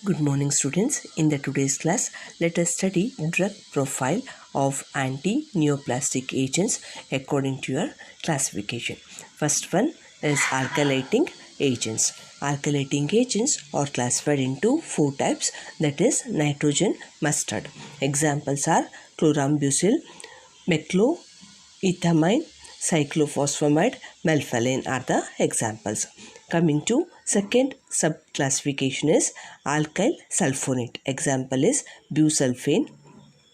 Good morning, students. In the today's class, let us study drug profile of anti-neoplastic agents according to your classification. First one is alkylating agents. Alkylating agents are classified into four types, that is nitrogen mustard. Examples are chlorambucil, mecloethamine, cyclophosphamide, melphalan are the examples. Coming to second subclassification is alkyl sulfonate. Example is busulfane.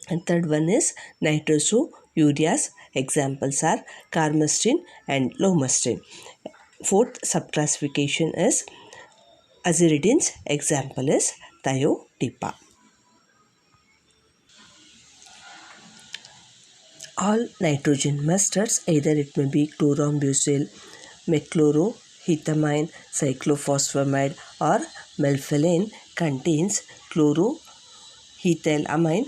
And third one is nitrosoureas. Examples are carmustine and lomustine. Fourth subclassification is aziridines. Example is thiotepa. All nitrogen mustards, either it may be chlorambucil, mechloroethamine, cyclophosphamide or melphalan, contains chloroethylamine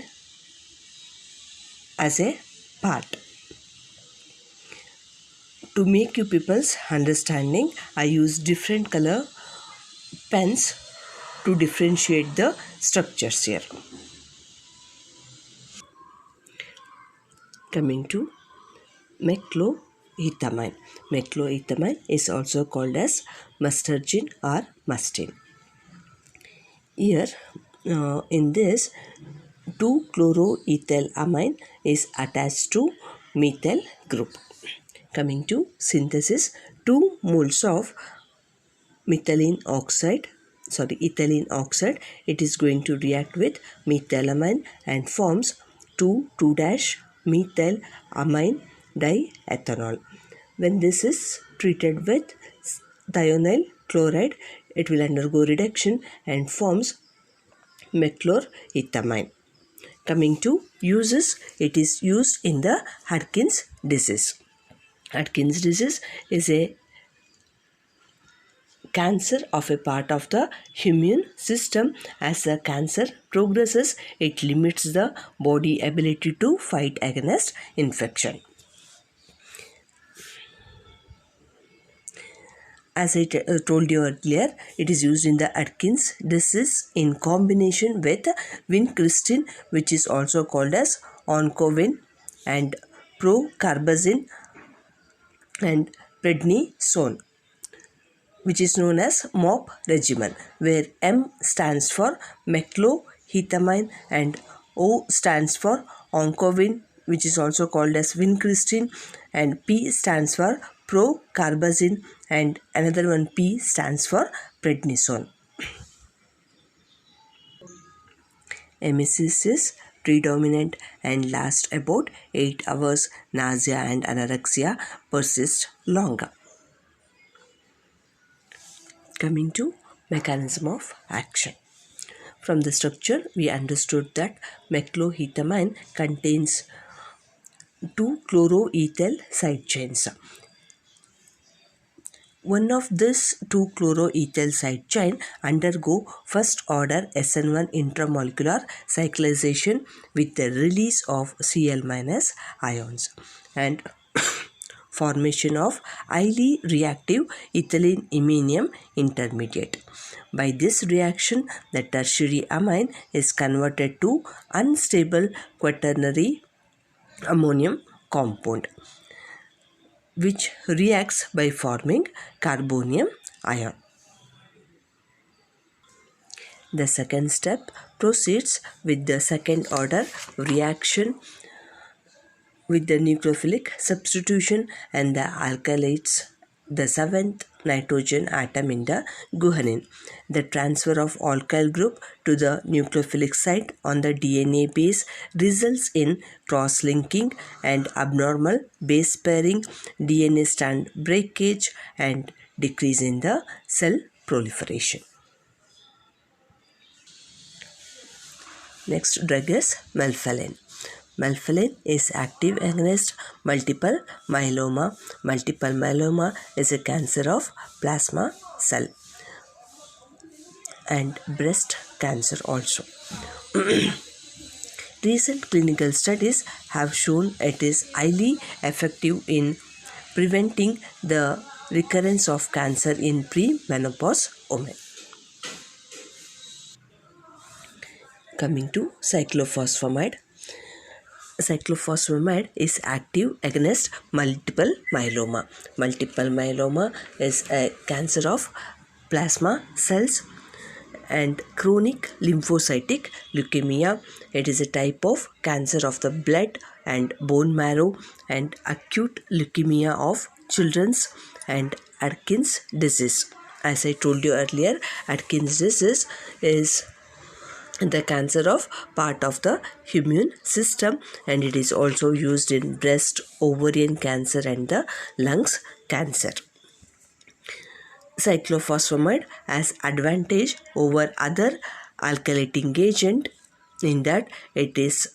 as a part. To make you people's understanding, I use different color pens to differentiate the structures here. Coming to mecloethamine. Mecloethamine is also called as mustargine or mustine. Here, in this, 2-chloroethylamine is attached to methyl group. Coming to synthesis, 2 moles of ethylene oxide, it is going to react with methylamine and forms 2,2-methylamine diethanol. When this is treated with thionyl chloride, it will undergo reduction and forms mechloroethamine. Coming to uses, it is used in the Atkins disease. Atkins disease is a cancer of a part of the immune system. As the cancer progresses, it limits the body ability to fight against infection. As I told you earlier, it is used in the Atkins disease in combination with vincristine, which is also called as oncovin, and procarbazine and prednisone, which is known as MOP regimen, where M stands for mecloethamine and O stands for oncovin, which is also called as vincristine, and P stands for procarbazine, and another one P stands for prednisone. Emesis is predominant and lasts about 8 hours. Nausea and anorexia persist longer. Coming to mechanism of action. From the structure, we understood that mecloethamine contains 2 chloroethyl side chains. One of these 2 chloroethyl side chain undergo first order SN1 intramolecular cyclization with the release of Cl- ions and formation of highly reactive ethylene iminium intermediate. By this reaction, the tertiary amine is converted to unstable quaternary ammonium compound, which reacts by forming carbonium ion. The second step proceeds with the second order reaction with the nucleophilic substitution and the alkylates the seventh nitrogen atom in the guanine. The transfer of alkyl group to the nucleophilic site on the DNA base results in cross-linking and abnormal base pairing, DNA strand breakage, and decrease in the cell proliferation. Next drug is melphalan. Melphalan is active against multiple myeloma. Multiple myeloma is a cancer of plasma cell and breast cancer also. Recent clinical studies have shown it is highly effective in preventing the recurrence of cancer in premenopause women. Coming to cyclophosphamide. Cyclophosphamide is active against multiple myeloma. Multiple myeloma is a cancer of plasma cells and chronic lymphocytic leukemia. It is a type of cancer of the blood and bone marrow and acute leukemia of children's and Atkins disease. As I told you earlier, Atkins disease is the cancer of part of the immune system, and it is also used in breast, ovarian cancer and the lungs cancer. Cyclophosphamide has advantage over other alkylating agent in that it is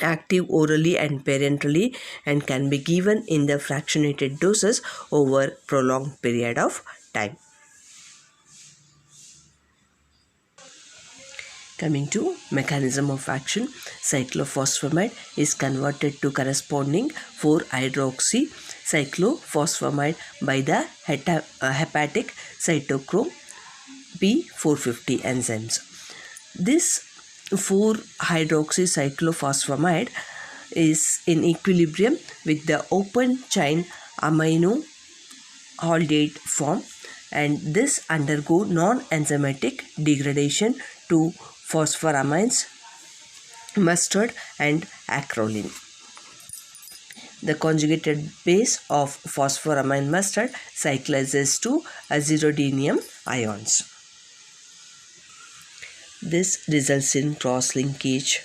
active orally and parenterally and can be given in the fractionated doses over prolonged period of time. Coming to mechanism of action, cyclophosphamide is converted to corresponding 4-hydroxy cyclophosphamide by the hepatic cytochrome P450 enzymes. This 4-hydroxy cyclophosphamide is in equilibrium with the open chain amino aldehyd form, and this undergo non-enzymatic degradation to phosphoramines, mustard and acrolein. The conjugated base of phosphoramine mustard cyclizes to azirodinium ions. This results in cross-linkage,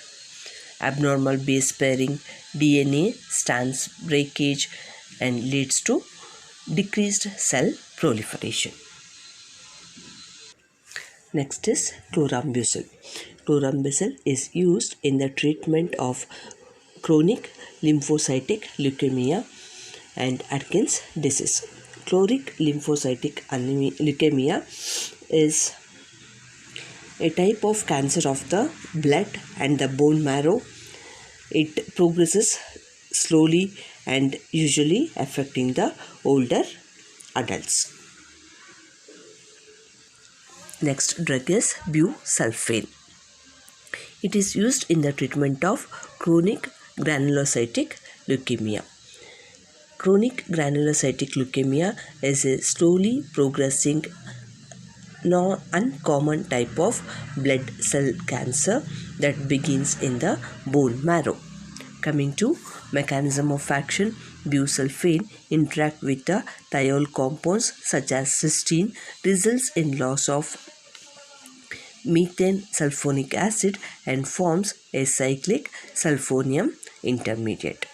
abnormal base pairing, DNA strands breakage, and leads to decreased cell proliferation. Next is chlorambucil. Chlorambucil is used in the treatment of chronic lymphocytic leukemia and Atkins disease. Chronic lymphocytic leukemia is a type of cancer of the blood and the bone marrow. It progresses slowly and usually affecting the older adults. Next drug is busulfane. It is used in the treatment of chronic granulocytic leukemia. Chronic granulocytic leukemia is a slowly progressing uncommon type of blood cell cancer that begins in the bone marrow. Coming to mechanism of action, busulfane interact with the thiol compounds such as cysteine, results in loss of methane sulfonic acid and forms a cyclic sulfonium intermediate.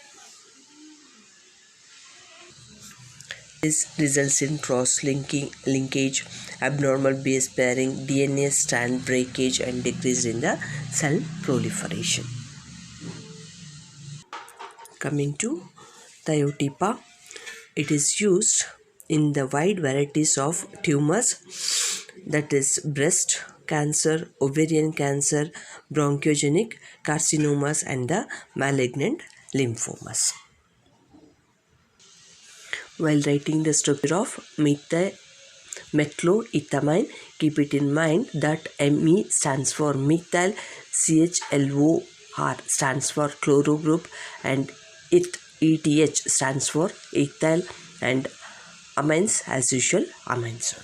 This results in cross-linkage, abnormal base pairing, DNA strand breakage and decrease in the cell proliferation. Coming to thiotepa, it is used in the wide varieties of tumors, that is breast cancer, ovarian cancer, bronchogenic carcinomas and the malignant lymphomas. While writing the structure of methylmethylamine, keep it in mind that Me stands for methyl, CHLOR stands for chloro group, and ETH stands for ethyl, and amines as usual amines.